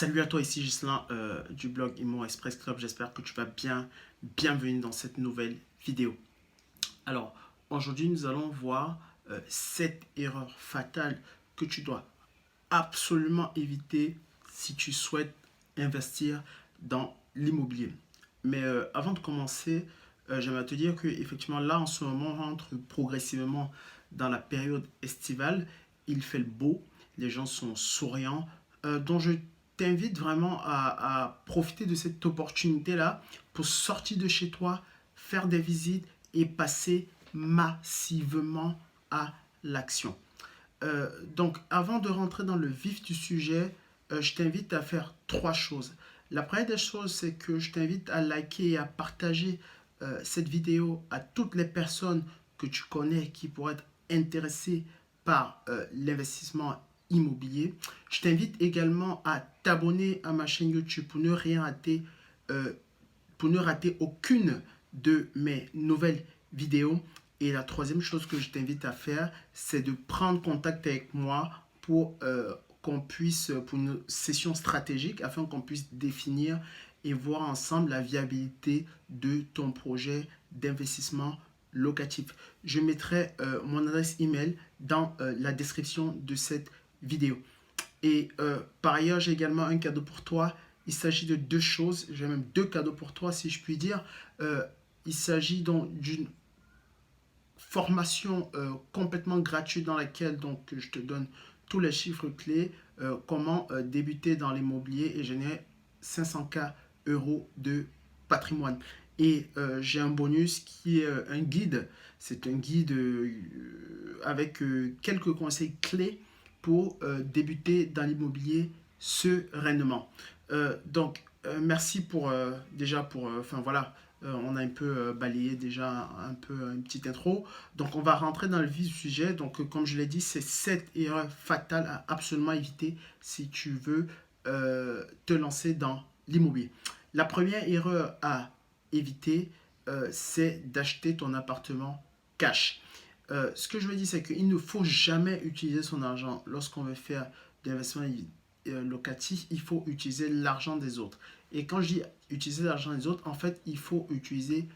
Salut à toi, ici Gislain du blog Imo Express Club. J'espère que tu vas bien. Bienvenue dans cette nouvelle vidéo. Alors, aujourd'hui, nous allons voir 7 erreurs fatales que tu dois absolument éviter si tu souhaites investir dans l'immobilier. Mais avant de commencer, j'aimerais te dire que effectivement là, en ce moment, on rentre progressivement dans la période estivale. Il fait le beau, les gens sont souriants. Donc, je t'invite vraiment à profiter de cette opportunité-là pour sortir de chez toi, faire des visites et passer massivement à l'action. Donc, avant de rentrer dans le vif du sujet, je t'invite à faire trois choses. La première des choses, c'est que je t'invite à liker et à partager cette vidéo à toutes les personnes que tu connais qui pourraient être intéressées par l'investissement immobilier. Je t'invite également à t'abonner à ma chaîne YouTube pour ne rien rater, euh, pour ne rater aucune de mes nouvelles vidéos. Et la troisième chose que je t'invite à faire, c'est de prendre contact avec moi pour une session stratégique, afin qu'on puisse définir et voir ensemble la viabilité de ton projet d'investissement locatif. Je mettrai mon adresse email dans la description de cette vidéo. Et par ailleurs, j'ai également un cadeau pour toi. Il s'agit de deux choses. J'ai même deux cadeaux pour toi, si je puis dire. Euh, il s'agit donc d'une formation complètement gratuite dans laquelle donc, je te donne tous les chiffres clés, comment débuter dans l'immobilier et générer 500K euros de patrimoine. Et j'ai un bonus qui est un guide. C'est un guide avec quelques conseils clés pour débuter dans l'immobilier sereinement. Merci pour déjà pour enfin voilà, on a un peu balayé déjà un peu une petite intro. Donc on va rentrer dans le vif du sujet. Donc comme je l'ai dit, c'est 7 erreurs fatales à absolument éviter si tu veux te lancer dans l'immobilier. La première erreur à éviter, c'est d'acheter ton appartement cash. Ce que je veux dire, c'est qu'il ne faut jamais utiliser son argent lorsqu'on veut faire de l'investissement locatif. Il faut utiliser l'argent des autres. Et quand je dis utiliser l'argent des autres, en fait, il faut utiliser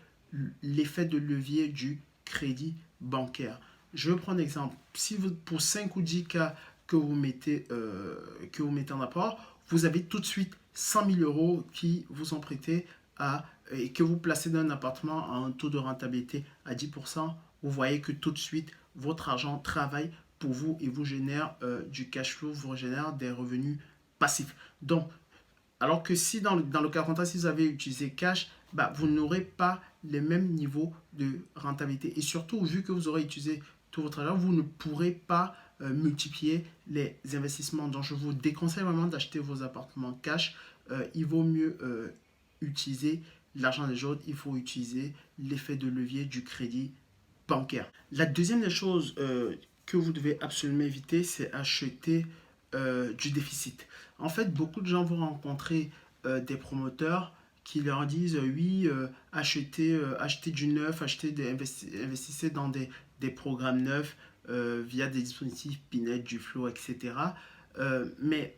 l'effet de levier du crédit bancaire. Je vais prendre un exemple. Si vous, pour 5 ou 10 cas que vous mettez en apport, vous avez tout de suite 100 000 euros qui vous sont prêtés et que vous placez dans un appartement à un taux de rentabilité à 10%. Vous voyez que tout de suite, votre argent travaille pour vous et vous génère du cash flow, vous génère des revenus passifs. Donc, alors que si dans le cas contraire, si vous avez utilisé cash, bah, vous n'aurez pas les mêmes niveaux de rentabilité. Et surtout, vu que vous aurez utilisé tout votre argent, vous ne pourrez pas multiplier les investissements. Donc, je vous déconseille vraiment d'acheter vos appartements cash. Il vaut mieux utiliser l'argent des autres. Il faut utiliser l'effet de levier du crédit bancaire. La deuxième des choses que vous devez absolument éviter, c'est acheter du déficit. En fait, beaucoup de gens vont rencontrer des promoteurs qui leur disent oui, achetez du neuf, investissez dans des programmes neufs via des dispositifs Pinette, Duflo, etc. Mais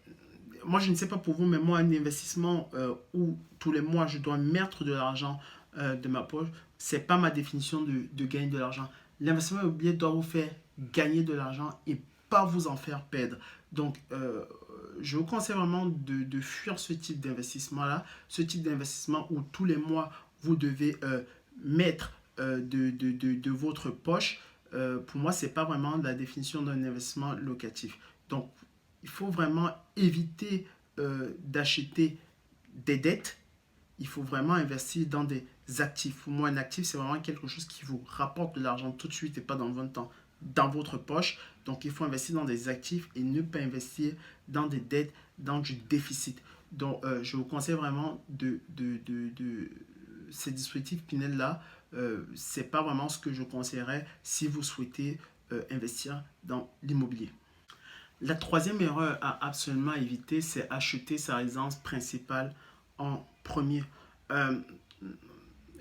moi, je ne sais pas pour vous, mais moi, un investissement où tous les mois je dois mettre de l'argent de ma poche, c'est pas ma définition de gagner de l'argent. L'investissement immobilier doit vous faire gagner de l'argent et pas vous en faire perdre. Donc, je vous conseille vraiment de fuir ce type d'investissement-là, ce type d'investissement où tous les mois vous devez mettre de votre poche. Pour moi, c'est pas vraiment la définition d'un investissement locatif. Donc, il faut vraiment éviter d'acheter des dettes. Il faut vraiment investir dans des actifs. Pour moi, un actif, c'est vraiment quelque chose qui vous rapporte de l'argent tout de suite et pas dans 20 ans dans votre poche. Donc, il faut investir dans des actifs et ne pas investir dans des dettes, dans du déficit. Donc, je vous conseille vraiment de ces dispositifs Pinel-là. Ce n'est pas vraiment ce que je conseillerais si vous souhaitez investir dans l'immobilier. La troisième erreur à absolument éviter, c'est acheter sa résidence principale en premier. Euh,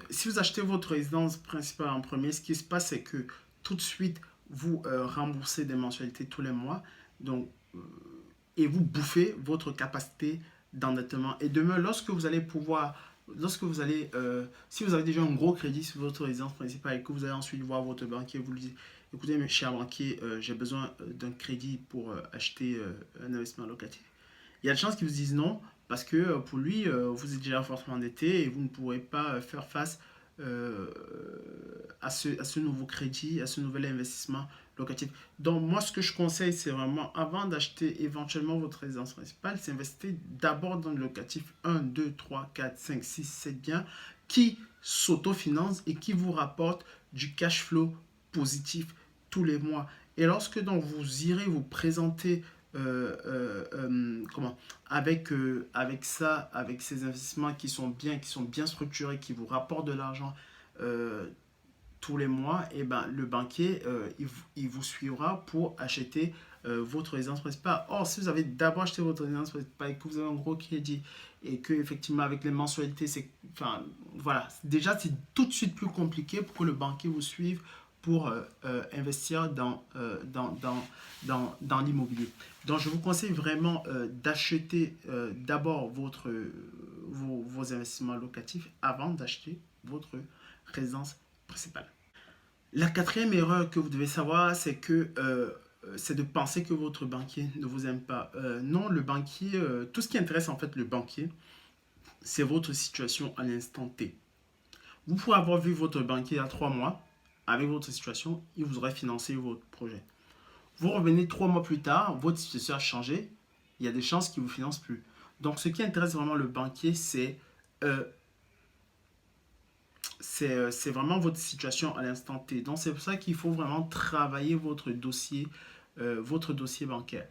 Si vous achetez votre résidence principale en premier, ce qui se passe, c'est que tout de suite, vous remboursez des mensualités tous les mois. Donc, et vous bouffez votre capacité d'endettement. Et demain, lorsque vous allez, si vous avez déjà un gros crédit sur votre résidence principale et que vous allez ensuite voir votre banquier, vous lui dites, écoutez, mes chers banquiers, j'ai besoin d'un crédit pour acheter un investissement locatif. Il y a de chances qu'ils vous disent non, parce que pour lui, vous êtes déjà fortement endetté et vous ne pourrez pas faire face euh, à ce nouveau crédit, à ce nouvel investissement locatif. Donc moi, ce que je conseille, c'est vraiment, avant d'acheter éventuellement votre résidence principale, c'est investir d'abord dans le locatif 1, 2, 3, 4, 5, 6, 7 biens qui s'autofinancent et qui vous rapportent du cash flow positif tous les mois. Et lorsque donc vous irez vous présenter avec ça, avec ces investissements qui sont bien structurés, qui vous rapportent de l'argent euh, tous les mois, et ben, le banquier, il vous suivra pour acheter votre résidence principale. Or, si vous avez d'abord acheté votre résidence principale et que vous avez un gros crédit et que effectivement avec les mensualités, enfin, voilà, déjà c'est tout de suite plus compliqué pour que le banquier vous suive pour investir dans l'immobilier. Donc, je vous conseille vraiment d'acheter d'abord vos investissements locatifs avant d'acheter votre résidence principale. La quatrième erreur que vous devez savoir, c'est de penser que votre banquier ne vous aime pas. Non, le banquier, tout ce qui intéresse en fait le banquier, c'est votre situation à l'instant T. Vous pouvez avoir vu votre banquier il y a 3 mois, avec votre situation, il vous aurait financé votre projet. Vous revenez 3 mois plus tard, votre situation a changé, il y a des chances qu'il ne vous finance plus. Donc ce qui intéresse vraiment le banquier, euh, c'est vraiment votre situation à l'instant T. Donc c'est pour ça qu'il faut vraiment travailler votre dossier bancaire.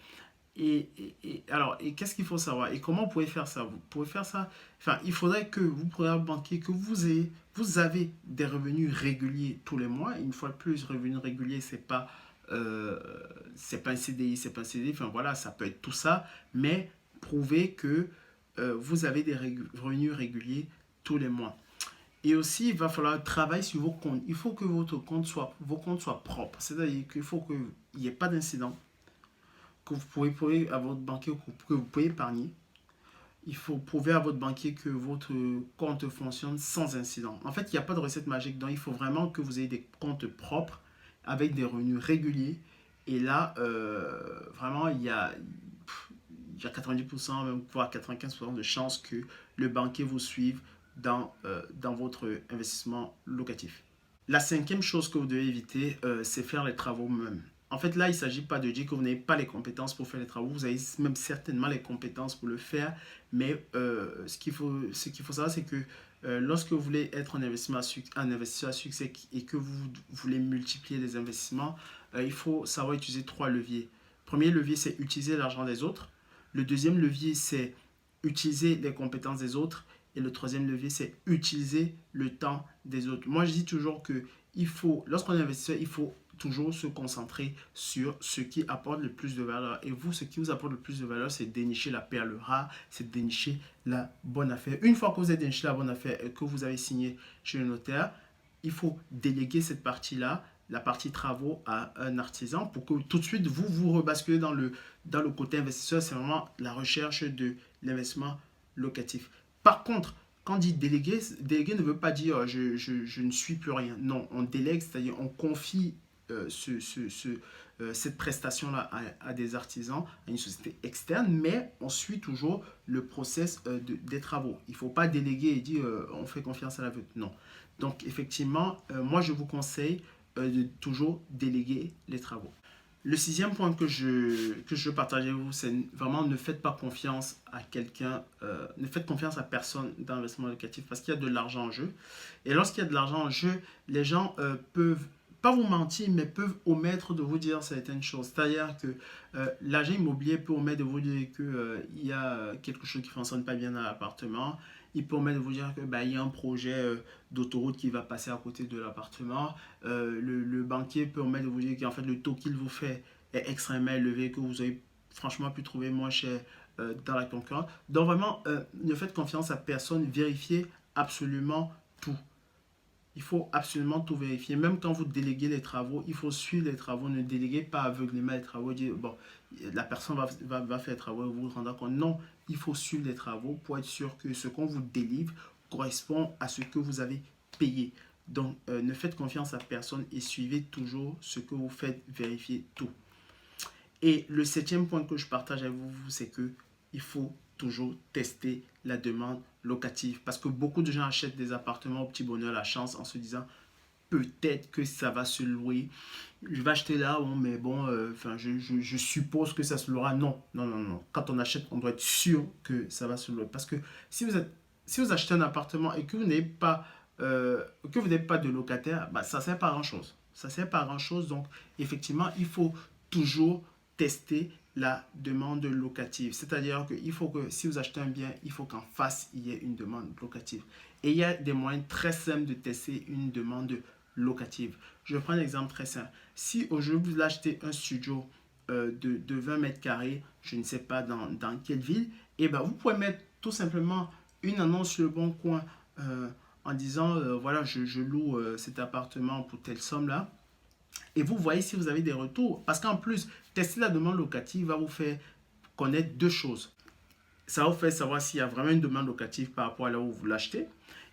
Et qu'est-ce qu'il faut savoir? Et comment vous pouvez faire ça? Vous pouvez faire ça. Enfin, il faudrait que vous preniez un banquier, que vous avez des revenus réguliers tous les mois. Une fois de plus, revenus réguliers, euh, c'est pas un CDI, c'est pas un CDI. Enfin voilà, ça peut être tout ça, mais prouvez que vous avez des revenus réguliers tous les mois. Et aussi, il va falloir travailler sur vos comptes. Il faut que vos comptes soient propres. C'est-à-dire qu'il faut qu'il n'y ait pas d'incident, que vous pouvez prouver à votre banquier que vous pouvez épargner. Il faut prouver à votre banquier que votre compte fonctionne sans incident. En fait, il n'y a pas de recette magique. Donc, il faut vraiment que vous ayez des comptes propres avec des revenus réguliers. Et là, vraiment, il y a 90%, même voire 95% de chances que le banquier vous suive dans votre investissement locatif. La cinquième chose que vous devez éviter, c'est faire les travaux vous-même. En fait, là, il ne s'agit pas de dire que vous n'avez pas les compétences pour faire les travaux. Vous avez même certainement les compétences pour le faire. Mais ce qu'il faut savoir, c'est que lorsque vous voulez être un investisseur à succès et que vous voulez multiplier les investissements, il faut savoir utiliser 3 leviers. Le premier levier, c'est utiliser l'argent des autres. Le deuxième levier, c'est utiliser les compétences des autres. Et le troisième levier, c'est utiliser le temps des autres. Moi, je dis toujours que lorsqu'on est investisseur, il faut toujours se concentrer sur ce qui apporte le plus de valeur. Et vous, ce qui vous apporte le plus de valeur, c'est dénicher la perle rare, c'est dénicher la bonne affaire. Une fois que vous avez déniché la bonne affaire et que vous avez signé chez le notaire, il faut déléguer cette partie-là, la partie travaux, à un artisan pour que tout de suite, vous rebasculez dans le côté investisseur. C'est vraiment la recherche de l'investissement locatif. Par contre, quand on dit déléguer, déléguer ne veut pas dire je ne suis plus rien. Non, on délègue, c'est-à-dire on confie cette prestation-là à des artisans, à une société externe, mais on suit toujours le process des travaux. Il ne faut pas déléguer et dire on fait confiance à la veuve. Non. Donc effectivement, moi je vous conseille de toujours déléguer les travaux. Le sixième point que je partage avec vous, c'est vraiment ne faites pas confiance à quelqu'un, ne faites confiance à personne dans l'investissement locatif parce qu'il y a de l'argent en jeu. Et lorsqu'il y a de l'argent en jeu, les gens peuvent pas vous mentir, mais peuvent omettre de vous dire certaines choses. C'est-à-dire que l'agent immobilier peut omettre de vous dire qu'il y a quelque chose qui ne fonctionne pas bien dans l'appartement. Il peut omettre de vous dire qu'il y a un projet d'autoroute qui va passer à côté de l'appartement. Le banquier peut omettre de vous dire qu'en fait le taux qu'il vous fait est extrêmement élevé, que vous avez franchement pu trouver moins cher dans la concurrence. Donc vraiment, ne faites confiance à personne, vérifiez absolument tout. Il faut absolument tout vérifier. Même quand vous déléguez les travaux, il faut suivre les travaux. Ne déléguez pas aveuglément les travaux. Dire, bon, la personne va faire les travaux et vous vous rendez compte. Non, il faut suivre les travaux pour être sûr que ce qu'on vous délivre correspond à ce que vous avez payé. Donc, ne faites confiance à personne et suivez toujours ce que vous faites, vérifiez tout. Et le septième point que je partage avec vous, c'est que il faut toujours tester la demande locative. Parce que beaucoup de gens achètent des appartements au petit bonheur la chance en se disant peut-être que ça va se louer. Je vais acheter là, bon, mais bon, je suppose que ça se louera. Non, non, non, non. Quand on achète, on doit être sûr que ça va se louer. Parce que si vous achetez un appartement et que vous n'avez pas, de locataire, bah, ça ne sert pas à grand-chose. Ça ne sert pas à grand-chose. Donc, effectivement, il faut toujours tester la demande locative. C'est-à-dire qu'il faut que si vous achetez un bien, il faut qu'en face, il y ait une demande locative. Et il y a des moyens très simples de tester une demande locative. Je prends un exemple très simple. Si aujourd'hui vous achetez un studio de 20 mètres carrés, je ne sais pas dans quelle ville, et ben vous pouvez mettre tout simplement une annonce sur le bon coin en disant voilà, je loue cet appartement pour telle somme là. Et vous voyez si vous avez des retours. Parce qu'en plus, tester la demande locative va vous faire connaître deux choses. Ça va vous faire savoir s'il y a vraiment une demande locative par rapport à là où vous l'achetez.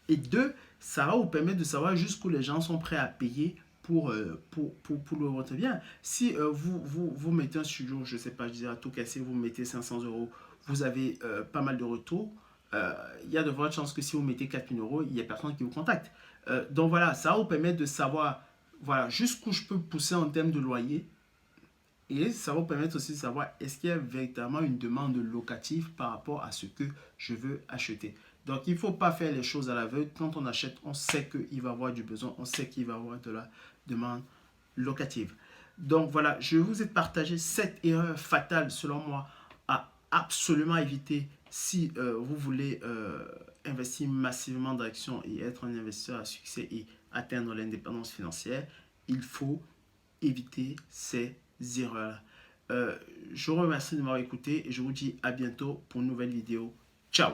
Et deux, ça va vous permettre de savoir jusqu'où les gens sont prêts à payer pour votre bien. Si vous mettez un studio, je ne sais pas, je disais à tout casser, vous mettez 500 euros, vous avez pas mal de retours. Il y a de fortes chances que si vous mettez 4000 euros, il n'y a personne qui vous contacte. Donc voilà, ça va vous permettre de savoir voilà, jusqu'où je peux pousser en termes de loyer. Et ça va vous permettre aussi de savoir est-ce qu'il y a véritablement une demande locative par rapport à ce que je veux acheter. Donc, il ne faut pas faire les choses à l'aveugle. Quand on achète, on sait qu'il va y avoir du besoin, on sait qu'il va y avoir de la demande locative. Donc, voilà, je vous ai partagé cette erreur fatale, selon moi, à absolument éviter si vous voulez investir massivement dans l'action et être un investisseur à succès et atteindre l'indépendance financière. Il faut éviter ces erreurs. Je vous remercie de m'avoir écouté et je vous dis à bientôt pour une nouvelle vidéo. Ciao!